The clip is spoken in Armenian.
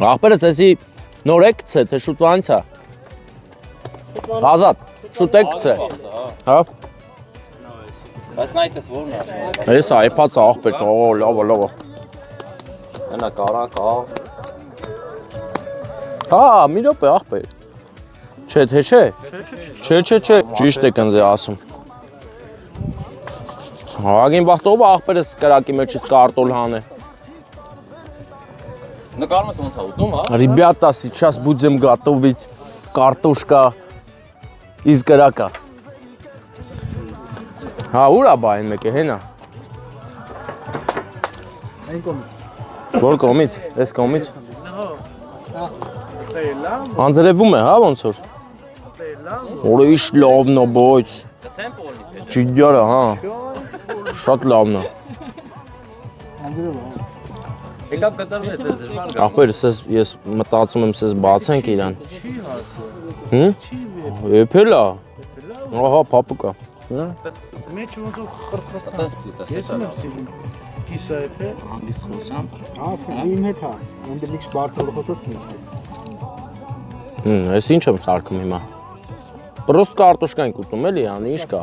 Ախպերս էսի նոր եք գցե, թե շուտվանից է։ Ազատ, շուտ եք գցե։ Հա։ Բայց նայտես որն է։ Ես այփած ախպեր, օ, լավ։ Հենա կարա, կա։ Հա, մի րոպե ախպեր։ Չէ, թե չէ։ Չէ, ճիշտ եք ինձ ասում։ Հագին բախտով ախպերս կրակի մեջից կարտոլ հանե։ Նկարում ես ոնց է ուտում, հա։ Ребята, сейчас будем готовить картошка из карака։ Հա, ուրա բա այն մեկը, հենա։ Այն կողմից։ Որ կողմից, այս կողմից։ Անձրևում է, հա, ոնց որ։ Որը իշ լավն է, բայց։ Գցեմ պոլնի։ Ջիդյարը, հա։ Շատ լավն է։ Եկավ կծարվեց է դժվար։ Ախպեր, ես մտածում եմ սես բացենք իրան։ Հմ? Եփել է։ Ահա, փապուկա։ Մեջ ոնց որ խրխրտ։ Տես պիտես։ Ես եմ սիրում։ Կիսա է։ Հանդիս խոսամ։ Ահա, իմ հետ հա։ Ընդդիմիք բարձր խոսած քիչ։ Ես ինչ եմ սարքում հիմա։ Պրոստ կարտոշկա ենք ուտում էլի, անի ինչ կա։